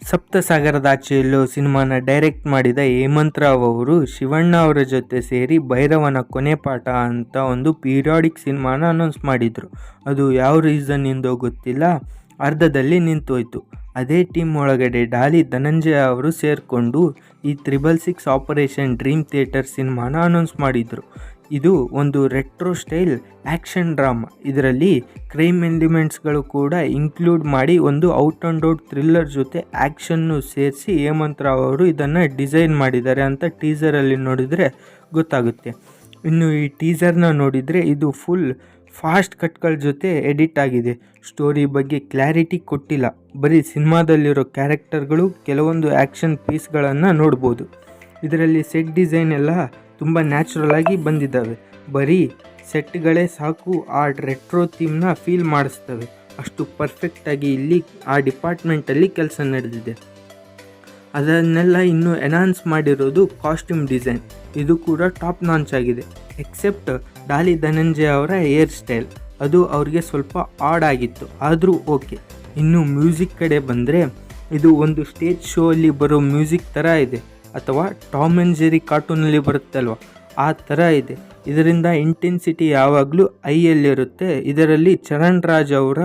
ಸಪ್ತಸಾಗರದಾಚೆಯಲ್ಲೋ ಸಿನಿಮಾನ ಡೈರೆಕ್ಟ್ ಮಾಡಿದ ಹೇಮಂತ್ ರಾವ್ ಅವರು ಶಿವಣ್ಣ ಅವರ ಜೊತೆ ಸೇರಿ ಭೈರವನ ಕೊನೆ ಪಾಠ ಅಂತ ಒಂದು ಪೀರಿಯಾಡಿಕ್ ಸಿನಿಮಾನ ಅನೌನ್ಸ್ ಮಾಡಿದರು. ಅದು ಯಾವ ರೀಸನ್ನಿಂದೋ ಗೊತ್ತಿಲ್ಲ, ಅರ್ಧದಲ್ಲಿ ನಿಂತೋಯ್ತು. ಅದೇ ಟೀಮ್ ಒಳಗಡೆ ಡಾಲಿ ಧನಂಜಯ ಅವರು ಸೇರಿಕೊಂಡು ಈ 666 ಆಪರೇಷನ್ ಡ್ರೀಮ್ ಥಿಯೇಟರ್ ಸಿನಿಮಾನ ಅನೌನ್ಸ್ ಮಾಡಿದರು. ಇದು ಒಂದು ರೆಟ್ರೋ ಸ್ಟೈಲ್ ಆ್ಯಕ್ಷನ್ ಡ್ರಾಮಾ. ಇದರಲ್ಲಿ ಕ್ರೈಮ್ ಎಲಿಮೆಂಟ್ಸ್ಗಳು ಕೂಡ ಇನ್ಕ್ಲೂಡ್ ಮಾಡಿ ಒಂದು ಔಟ್ ಆ್ಯಂಡ್ ಔಟ್ ಥ್ರಿಲ್ಲರ್ ಜೊತೆ ಆ್ಯಕ್ಷನ್ನು ಸೇರಿಸಿ ಹೇಮಂತ್ ರಾವ್ ಅವರು ಇದನ್ನು ಡಿಸೈನ್ ಮಾಡಿದ್ದಾರೆ ಅಂತ ಟೀಸರಲ್ಲಿ ನೋಡಿದರೆ ಗೊತ್ತಾಗುತ್ತೆ. ಇನ್ನು ಈ ಟೀಸರ್ನ ನೋಡಿದರೆ ಇದು ಫುಲ್ ಫಾಸ್ಟ್ ಕಟ್ಗಳ ಜೊತೆ ಎಡಿಟ್ ಆಗಿದೆ. ಸ್ಟೋರಿ ಬಗ್ಗೆ ಕ್ಲಾರಿಟಿ ಕೊಟ್ಟಿಲ್ಲ, ಬರೀ ಸಿನಿಮಾದಲ್ಲಿರೋ ಕ್ಯಾರೆಕ್ಟರ್ಗಳು ಕೆಲವೊಂದು ಆ್ಯಕ್ಷನ್ ಪೀಸ್ಗಳನ್ನು ನೋಡ್ಬೋದು. ಇದರಲ್ಲಿ ಸೆಟ್ ಡಿಸೈನ್ ಎಲ್ಲ ತುಂಬ ನ್ಯಾಚುರಲ್ ಆಗಿ ಬಂದಿದ್ದಾವೆ. ಬರೀ ಸೆಟ್ಗಳೇ ಸಾಕು ಆ ರೆಟ್ರೋ ಥೀಮ್ನ ಫೀಲ್ ಮಾಡಿಸ್ತವೆ. ಅಷ್ಟು ಪರ್ಫೆಕ್ಟಾಗಿ ಇಲ್ಲಿ ಆ ಡಿಪಾರ್ಟ್ಮೆಂಟಲ್ಲಿ ಕೆಲಸ ನಡೆದಿದೆ. ಅದನ್ನೆಲ್ಲ ಇನ್ನೂ ಎನ್ಹಾನ್ಸ್ ಮಾಡಿರೋದು ಕಾಸ್ಟ್ಯೂಮ್ ಡಿಸೈನ್. ಇದು ಕೂಡ ಟಾಪ್ ನಾಚ್ ಆಗಿದೆ. ಎಕ್ಸೆಪ್ಟ್ ಡಾಲಿ ಧನಂಜಯ ಅವರ ಹೇರ್ ಸ್ಟೈಲ್, ಅದು ಅವ್ರಿಗೆ ಸ್ವಲ್ಪ ಆಡ್ ಆಗಿತ್ತು, ಆದರೂ ಓಕೆ. ಇನ್ನು ಮ್ಯೂಸಿಕ್ ಕಡೆ ಬಂದರೆ ಇದು ಒಂದು ಸ್ಟೇಜ್ ಶೋ ಅಲ್ಲಿ ಬರೋ ಮ್ಯೂಸಿಕ್ ಥರ ಇದೆ, ಅಥವಾ ಟಾಮ್ ಆ್ಯಂಡ್ ಜೆರಿ ಕಾರ್ಟೂನಲ್ಲಿ ಬರುತ್ತೆ ಅಲ್ವಾ, ಆ ಥರ ಇದೆ. ಇದರಿಂದ ಇಂಟೆನ್ಸಿಟಿ ಯಾವಾಗಲೂ ಐಯಲ್ಲಿರುತ್ತೆ. ಇದರಲ್ಲಿ ಚರಣ್ ರಾಜ್ ಅವರ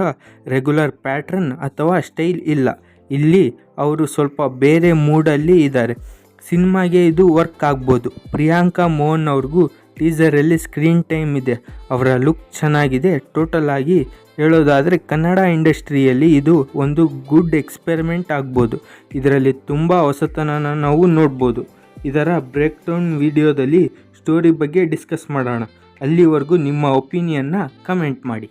ರೆಗ್ಯುಲರ್ ಪ್ಯಾಟ್ರನ್ ಅಥವಾ ಸ್ಟೈಲ್ ಇಲ್ಲ. ಇಲ್ಲಿ ಅವರು ಸ್ವಲ್ಪ ಬೇರೆ ಮೂಡಲ್ಲಿ ಇದ್ದಾರೆ. ಸಿನಿಮಾಗೆ ಇದು ವರ್ಕ್ ಆಗ್ಬೋದು. ಪ್ರಿಯಾಂಕಾ ಮೋಹನ್ ಅವ್ರಿಗೂ ಟೀಸರಲ್ಲಿ ಸ್ಕ್ರೀನ್ ಟೈಮ್ ಇದೆ, ಅವರ ಲುಕ್ ಚೆನ್ನಾಗಿದೆ. ಟೋಟಲ್ ಆಗಿ ಹೇಳೋದಾದರೆ ಕನ್ನಡ ಇಂಡಸ್ಟ್ರಿಯಲ್ಲಿ ಇದು ಒಂದು ಗುಡ್ ಎಕ್ಸ್ಪೆರಿಮೆಂಟ್ ಆಗ್ಬೋದು. ಇದರಲ್ಲಿ ತುಂಬ ಹೊಸತನನ ನಾವು ನೋಡ್ಬೋದು. ಇದರ ಬ್ರೇಕ್ ಡೌನ್ ವಿಡಿಯೋದಲ್ಲಿ ಸ್ಟೋರಿ ಬಗ್ಗೆ ಡಿಸ್ಕಸ್ ಮಾಡೋಣ. ಅಲ್ಲಿವರೆಗೂ ನಿಮ್ಮ ಒಪಿನಿಯನ್ನ ಕಮೆಂಟ್ ಮಾಡಿ.